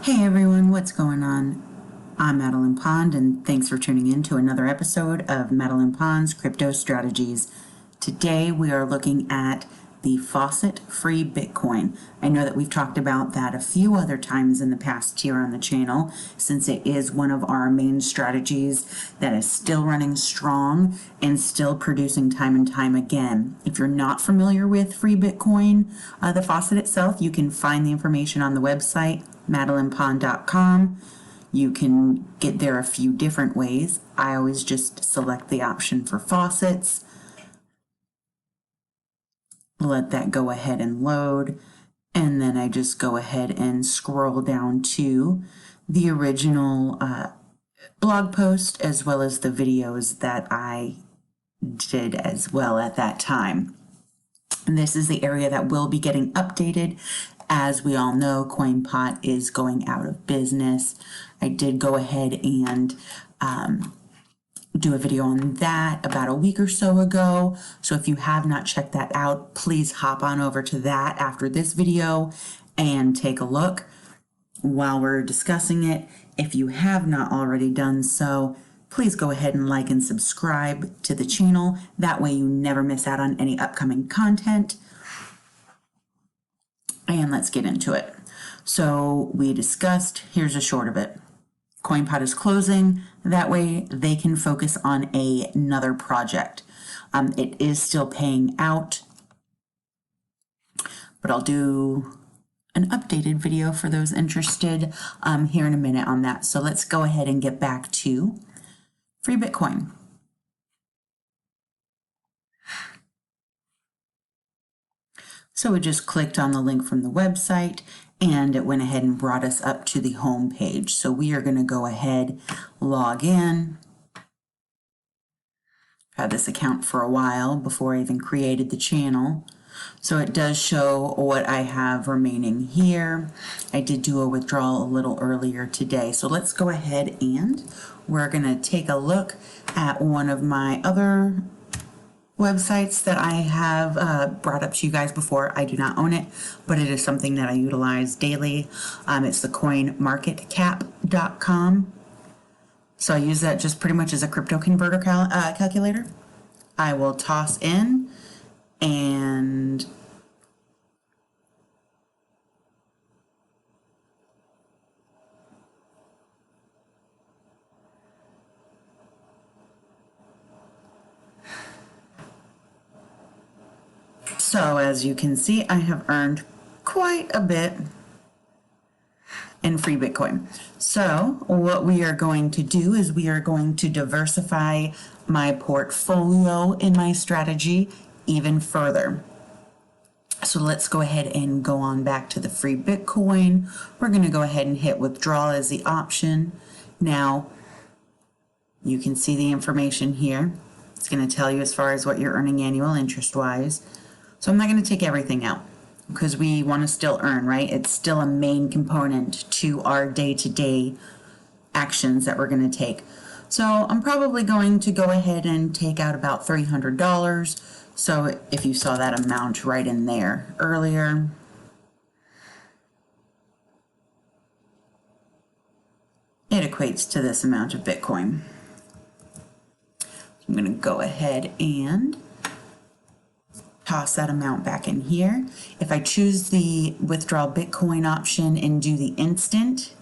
Hey everyone, what's going on? I'm Madeline Pond, and thanks for tuning in to another episode of Madeline Pond's Crypto Strategies. Today we are looking at the faucet-free Bitcoin. I know that we've talked about that a few other times in the past here on the channel, since it is one of our main strategies that is still running strong and still producing time and time again. If you're not familiar with free Bitcoin, the faucet itself, you can find the information on the website, madelinepond.com. You can get there a few different ways. I always just select the option for faucets. Let that go ahead and load, and then I just go ahead and scroll down to the original blog post as well as the videos that I did as well at that time. And this is the area that will be getting updated. As we all know, Coinpot is going out of business. I did go ahead and do a video on that about a week or so ago. So if you have not checked that out, please hop on over to that after this video and take a look while we're discussing it. If you have not already done so, please go ahead and like and subscribe to the channel. That way you never miss out on any upcoming content. And let's get into it. So we discussed, here's a short of it. Coinpot is closing. That way they can focus on another project. It is still paying out, but I'll do an updated video for those interested here in a minute on that. So let's go ahead and get back to free Bitcoin. So we just clicked on the link from the website and it went ahead and brought us up to the home page. So we are going to go ahead, log in. I've had this account for a while before I even created the channel. So it does show what I have remaining here. I did do a withdrawal a little earlier today. So let's go ahead and we're going to take a look at one of my other websites that I have brought up to you guys before. I do not own it, but it is something that I utilize daily. It's the coinmarketcap.com. So I use that just pretty much as a crypto converter calculator. I will toss in and so as you can see, I have earned quite a bit in free Bitcoin. So what we are going to do is we are going to diversify my portfolio in my strategy even further. So let's go ahead and go on back to the free Bitcoin. We're going to go ahead and hit withdrawal as the option. Now you can see the information here. It's going to tell you as far as what you're earning annual interest wise. So I'm not going to take everything out because we want to still earn, right? It's still a main component to our day-to-day actions that we're going to take. So I'm probably going to go ahead and take out about $300. So if you saw that amount right in there earlier, it equates to this amount of Bitcoin. I'm going to go ahead and toss that amount back in here. If I choose the withdraw Bitcoin option and do the instant,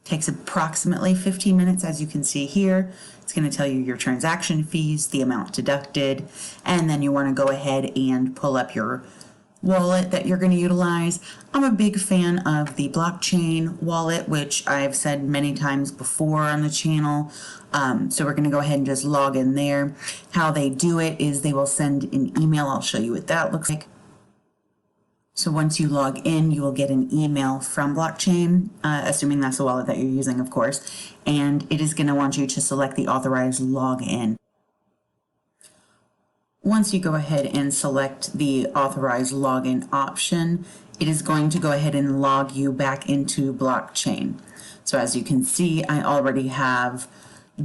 takes approximately 15 minutes. As you can see here, it's going to tell you your transaction fees, the amount deducted, and then you want to go ahead and pull up your wallet that you're going to utilize. I'm a big fan of the blockchain wallet, which I've said many times before on the channel. So we're going to go ahead and just log in there. How they do it is they will send an email. I'll show you what that looks like. So once you log in, you will get an email from Blockchain, assuming that's the wallet that you're using, of course, and it is going to want you to select the authorized login. Once you go ahead and select the authorized login option, it is going to go ahead and log you back into Blockchain. So as you can see, I already have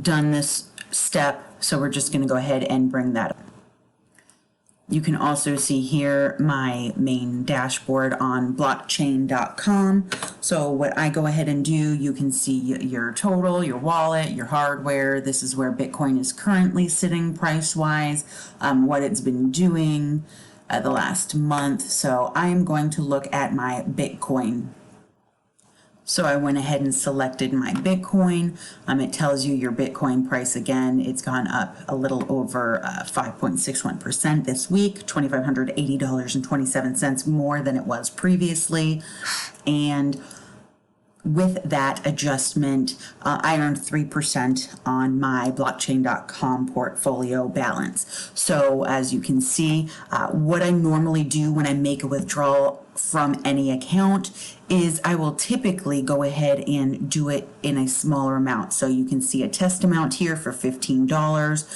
done this step, so we're just going to go ahead and bring that up. You can also see here my main dashboard on blockchain.com. So what I go ahead and do, you can see your total, your wallet, your hardware. This is where Bitcoin is currently sitting price-wise, what it's been doing the last month. So I am going to look at my Bitcoin. So I went ahead and selected my Bitcoin. It tells you your Bitcoin price again. It's gone up a little over 5.61% this week, $2,580.27 more than it was previously. And with that adjustment, I earned 3% on my blockchain.com portfolio balance. So as you can see, what I normally do when I make a withdrawal from any account is I will typically go ahead and do it in a smaller amount. So you can see a test amount here for $15.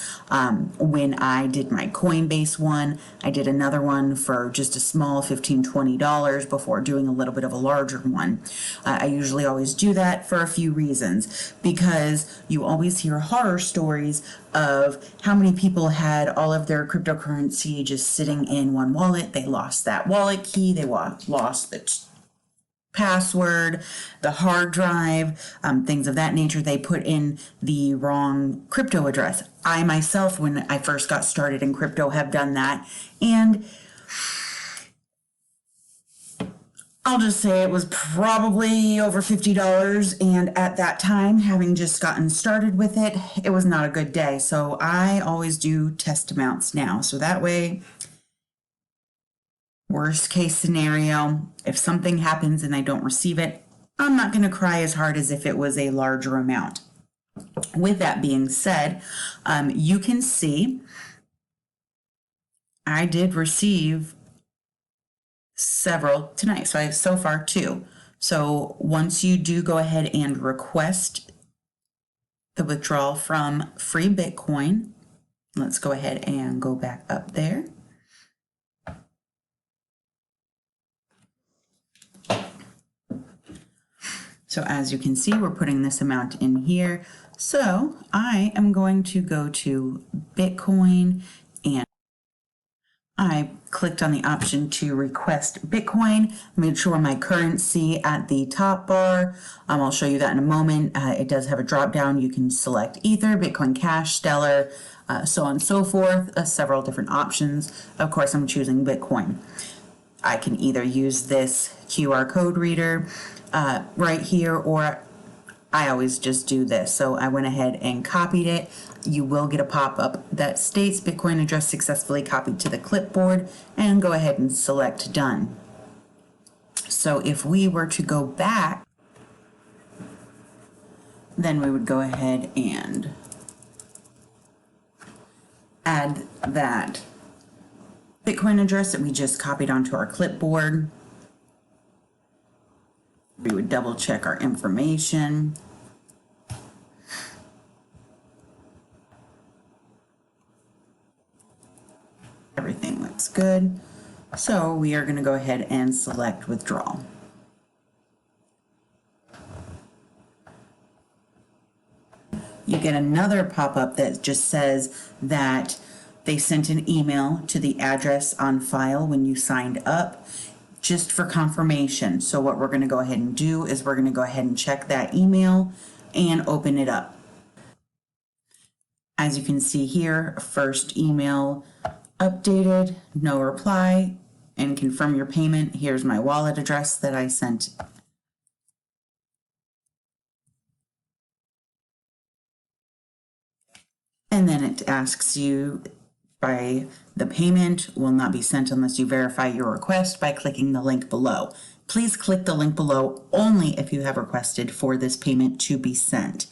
When I did my Coinbase one, I did another one for just a small $15, $20 before doing a little bit of a larger one. I usually always do that for a few reasons, because you always hear horror stories of how many people had all of their cryptocurrency just sitting in one wallet. They lost that wallet key, they lost the password, the hard drive, things of that nature. They put in the wrong crypto address. I myself, when I first got started in crypto, have done that. And I'll just say it was probably over $50. And at that time, having just gotten started with it, it was not a good day. So I always do test amounts now. So that way, worst case scenario, if something happens and I don't receive it, I'm not going to cry as hard as if it was a larger amount. With that being said, you can see I did receive several tonight. So I have so far 2. So once you do go ahead and request the withdrawal from free Bitcoin, let's go ahead and go back up there. So as you can see, we're putting this amount in here. So I am going to go to Bitcoin, and I clicked on the option to request Bitcoin, made sure my currency at the top bar. I'll show you that in a moment. It does have a drop down. You can select Ether, Bitcoin Cash, Stellar, so on and so forth, several different options. Of course, I'm choosing Bitcoin. I can either use this QR code reader right here, or I always just do this. So I went ahead and copied it. You will get a pop-up that states Bitcoin address successfully copied to the clipboard, and go ahead and select done. So if we were to go back, then we would go ahead and add that Bitcoin address that we just copied onto our clipboard. We would double check our information. Everything looks good. So we are going to go ahead and select withdrawal. You get another pop-up that just says that they sent an email to the address on file when you signed up, just for confirmation. So what we're going to go ahead and do is we're going to go ahead and check that email and open it up. As you can see here, first email updated, no reply, and confirm your payment. Here's my wallet address that I sent. And then it asks you by the payment will not be sent unless you verify your request by clicking the link below. Please click the link below only if you have requested for this payment to be sent.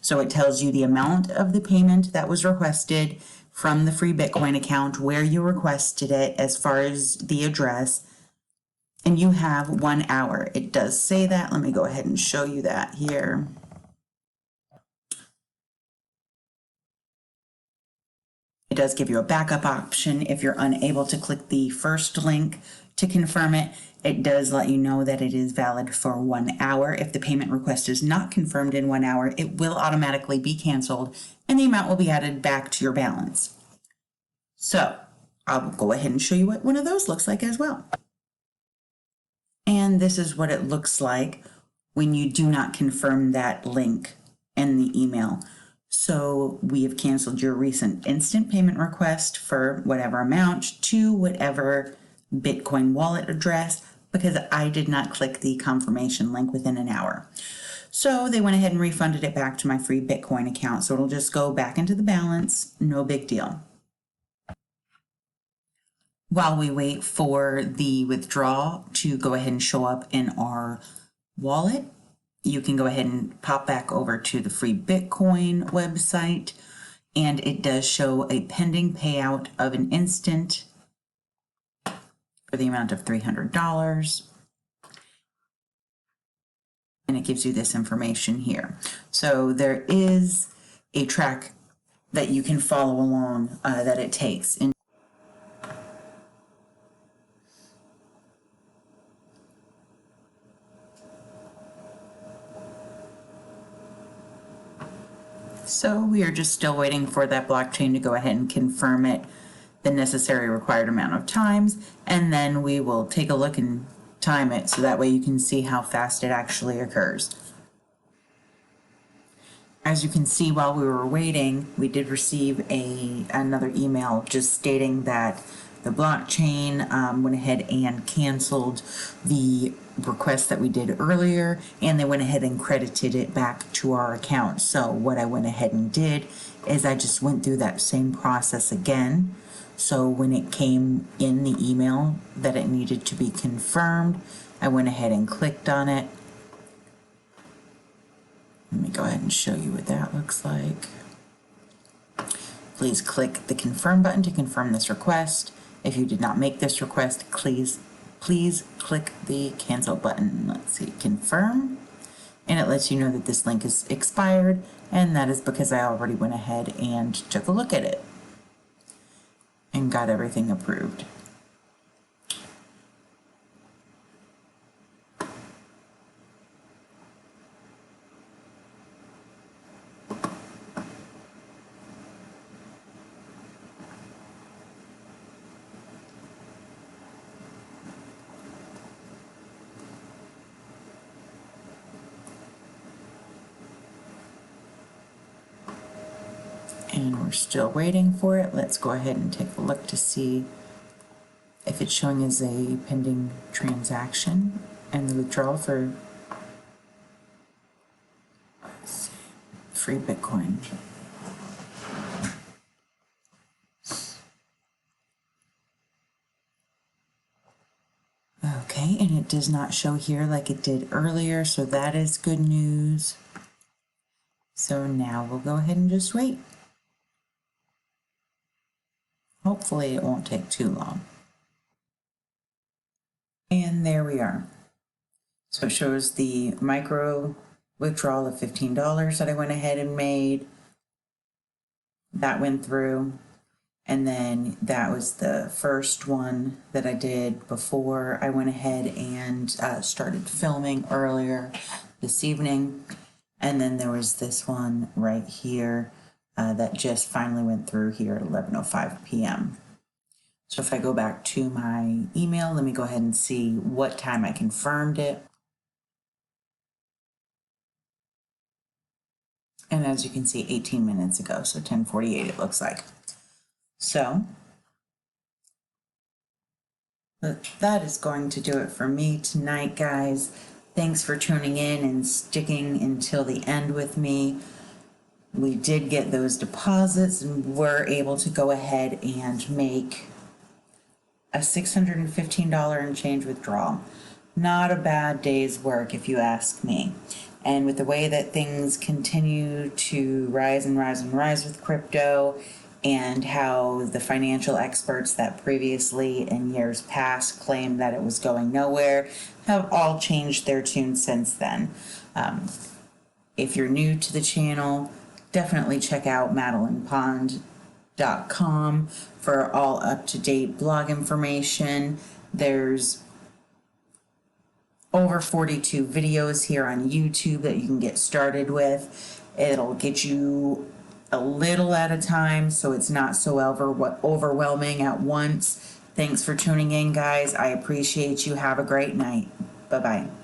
So it tells you the amount of the payment that was requested from the free Bitcoin account, where you requested it, as far as the address, and you have 1 hour. It does say that. Let me go ahead and show you that here. It does give you a backup option if you're unable to click the first link to confirm it. It does let you know that it is valid for 1 hour. If the payment request is not confirmed in 1 hour, it will automatically be canceled and the amount will be added back to your balance. So I'll go ahead and show you what one of those looks like as well. And this is what it looks like when you do not confirm that link in the email. So we have canceled your recent instant payment request for whatever amount to whatever Bitcoin wallet address because I did not click the confirmation link within an hour. So they went ahead and refunded it back to my free Bitcoin account. So it'll just go back into the balance, no big deal. While we wait for the withdrawal to go ahead and show up in our wallet, you can go ahead and pop back over to the free Bitcoin website, and it does show a pending payout of an instant for the amount of $300. And it gives you this information here. So there is a track that you can follow along that it takes. So we are just still waiting for that blockchain to go ahead and confirm it the necessary required amount of times, and then we will take a look and time it so that way you can see how fast it actually occurs. As you can see, while we were waiting, we did receive another email just stating that the blockchain went ahead and canceled the request that we did earlier, and they went ahead and credited it back to our account. So what I went ahead and did is I just went through that same process again. So when it came in the email that it needed to be confirmed, I went ahead and clicked on it. Let me go ahead and show you what that looks like. Please click the confirm button to confirm this request. If you did not make this request, please click the cancel button. Let's see, confirm. And it lets you know that this link is expired, and that is because I already went ahead and took a look at it and got everything approved. And we're still waiting for it. Let's go ahead and take a look to see if it's showing as a pending transaction and the withdrawal for free Bitcoin. Okay, and it does not show here like it did earlier, so that is good news. So now we'll go ahead and just wait. Hopefully it won't take too long. And there we are. So it shows the micro withdrawal of $15 that I went ahead and made. That went through. And then that was the first one that I did before I went ahead and started filming earlier this evening. And then there was this one right here that just finally went through here at 11:05 p.m. So if I go back to my email, let me go ahead and see what time I confirmed it. And as you can see, 18 minutes ago, so 10:48 it looks like. So that is going to do it for me tonight, guys. Thanks for tuning in and sticking until the end with me. We did get those deposits and were able to go ahead and make a $615 and change withdrawal. Not a bad day's work if you ask me. And with the way that things continue to rise and rise and rise with crypto, and how the financial experts that previously in years past claimed that it was going nowhere have all changed their tune since then. If you're new to the channel, definitely check out MadelinePond.com for all up-to-date blog information. There's over 42 videos here on YouTube that you can get started with. It'll get you a little at a time so it's not so overwhelming at once. Thanks for tuning in, guys. I appreciate you. Have a great night. Bye-bye.